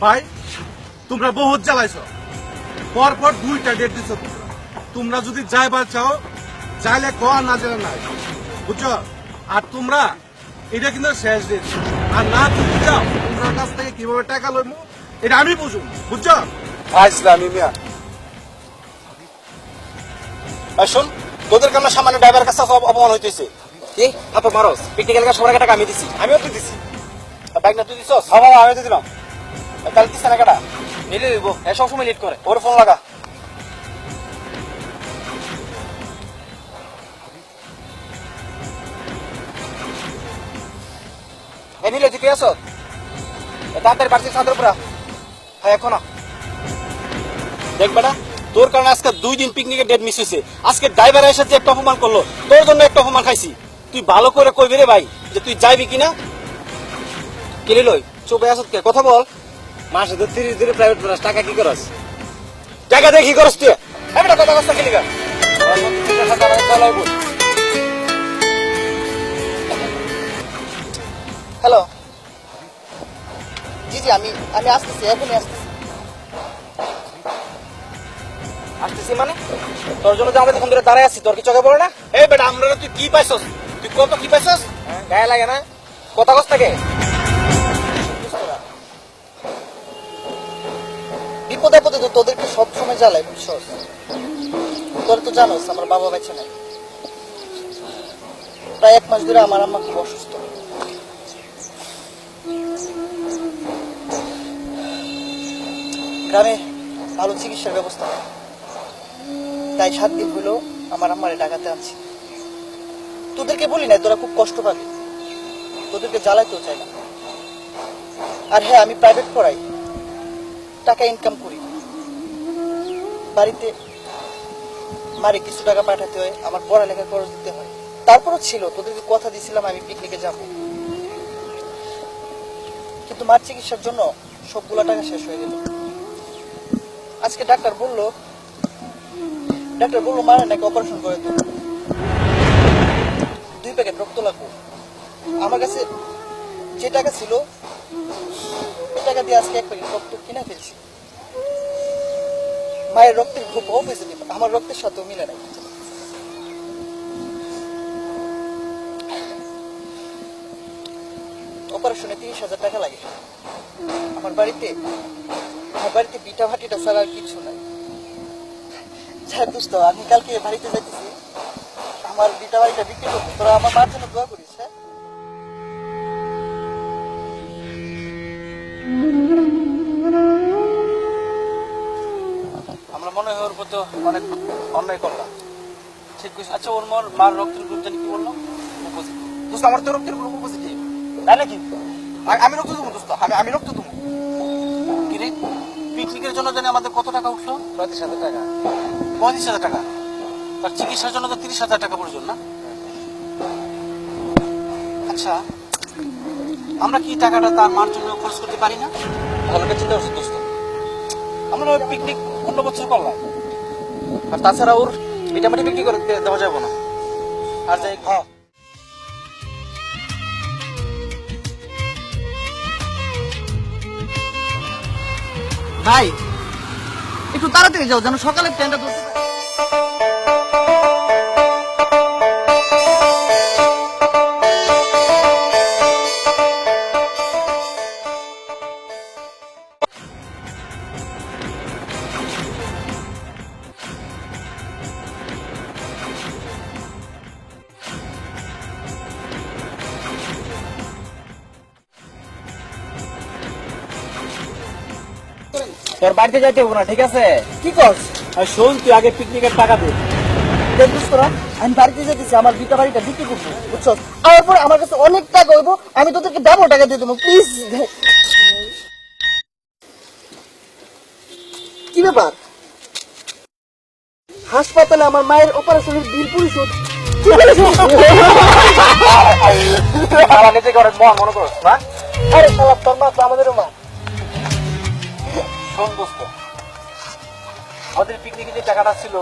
ভাই তোমরা বহুত জ্বালাইছো, পরপর 2টা ডেট দিছো। তোমরা যদি যাইবার চাও যাইলে ক, না যাইলে নাই, বুঝছো? আর তোমরা এটা কিন্তু শেষ ডেট, আর না যদি যাও তোমরা কাছ থেকে কিভাবে টাকা লইমু এটা আমি বুঝুম, বুঝছো? ইসলামী মিয়া শোন, তোদের কারণে সামান্য ড্রাইভার কাছে অপমান হইতেছে। কি হাত মারস? পিকনিক এলাকা সবার টাকা আমি দিছি। আমিও তো দিছি। বাইক না তুই দিছস? হ্যাঁ বাবা আমি তো দিলাম। তাহলে দিস না কাটা নিলে দিব, সবসময় লেট করে। ওর ফোন লাগা। এ নিলে তুই পেয়েছ? তাড়াতাড়ি পারছিস ছাদের উপরা। হ্যাঁ এখন দেখ বেটা, তোর কারণে আজকে 2 দিন পিকনিকের ডেট মিস হয়েছে। আজকে ড্রাইভার এসে যে একটা অপমান করলো, তোর জন্য একটা অপমান খাইছি। তুই ভালো করে কইবি রে ভাই যে তুই যাইবি কিনা। কেলে লই চুপে আসত কে? কথা বল। মাসে তো 30 দিনে প্রাইভেট পড়াস, টাকা কি করস? টাকা দেখি করস তুই? আমি কথা কথা কেলি গা। হ্যালো, জি জি আমি আসতেছি, এখনই আসতেছি মানে তোর জন্য যে আমাদের ধরে দাঁড়ায় আছি, তোর কি চোখে পড়ে না? এই বেটা আমরা তুই কি পাইছস? তুই কত কি পাইছস? গায়ে লাগে না কথা কস থাকে? বিপদে আপদে তো তোদেরকে সবসময় জ্বালাই, বুঝছস? তোর তো জানোস আমার বাবা বেঁচে নাই। প্রায় 1 মাস ধরে আমার আম্মা খুব অসুস্থ। গ্রামে ভালো চিকিৎসার ব্যবস্থা নেই, তাই 7 দিন হলো আমার আম্মারে ঢাকাতে আনছি। তোদেরকে বলি না তোরা খুব কষ্ট পাবি, তোদেরকে জ্বালাইতেও চাই না। আর হ্যাঁ, আমি প্রাইভেট পড়াই, টাকা ইনকাম করি। বাড়িতে মারে কিছু টাকা পাঠাতে হয়, আমার পড়ালেখার খরচ দিতে হয়। তারপরও ছিল, তোদেরকে কথা দিয়েছিলাম আমি পিকনিকে যাব, কিন্তু মার চিকিৎসার জন্য সবগুলা টাকা শেষ হয়ে গেল। আজকে ডাক্তার বললো মার নাকি অপারেশন করে দেবো, 2 প্যাকেট রক্ত লাগবে। আমার কাছে যে টাকা ছিল ওই টাকা দিয়ে আজকে 1 প্যাকেট রক্ত কিনে ফেলছি। মায়ের রক্তের গ্রুপ ও পজিটিভ, আমার রক্তের সাথেও মিলে নাই। অপারেশনে 30,000 টাকা লাগে। আমার বাড়িতে পিঠা ভাটিটা ছাড়া আর কিছু নাই। যাই দোস্ত, আমি কালকে বাড়িতে যাইতেছি, আমার পিঠা বাড়িটা বিক্রি করবো। তোরা আমার মার জন্য দোয়া করিস। হ্যাঁ, আমরা মনে হয় ওর প্রতি অনেক অন্যায় করলাম। ঠিক কইছিস। আচ্ছা, ওর মার রক্তের গ্রুপ জানি কি বললো? পজিটিভ। দোস্ত আমার তো রক্তের গ্রুপ পজিটিভ, তাই নাকি? আমি রক্ত দেবো দোস্ত, আমি রক্ত দেবো। কিরে, পিকনিকের জন্য জানি আমাদের কত টাকা উঠলো? 35,000 টাকা। 35,000 টাকা? তার চিকিৎসার জন্য তো 30,000 টাকা প্রয়োজন না? আচ্ছা, আমরা কি টাকাটা তার মার জন্য খরচ করতে পারি না? ভালো চিন্তা করছি দোস্ত। আমরা পিকনিক অন্য বছর করলাম, আর তাছাড়া ওর মিটামাটি বিক্রি করে দেওয়া যাবে না। আর যাই ভাই, একটু তাড়াতাড়ি যাও যেন সকালে ট্রেনটা ধরতে পারি। তোর বাড়িতে যাইতে হবো না, ঠিক আছে? কি করছ? শোন, তুই আগে পিকনিকের টাকা দে। আমি বাড়িতে যেতেছি, আমার দুইটা বাড়িটা বিক্রি করবো, বুঝছো? আমার পরে আমার কাছে অনেক টাকা হইব, আমি তোদেরকে ডাবল টাকা দিয়ে দেবো, প্লিজ। কি ব্যাপার? হাসপাতালে আমার মায়ের অপারেশনের বিল পরিশোধ। মনে করো না? আরে শালা, তোর মা তো আমাদেরও মা। শোন দোস্ত, আমাদের পিকনিকে যে টাকাটা ছিল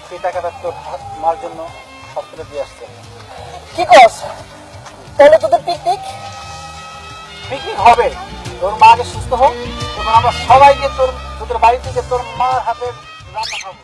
সেই টাকাটা তোর মার জন্য সবটা দিয়ে আসছে। কি কস? তাহলে তোদের পিকনিক হবে, তোর মা আগে সুস্থ হোক, তখন আমরা সবাইকে তোদের বাড়ি থেকে তোর মার হাতের রান্না খাবো।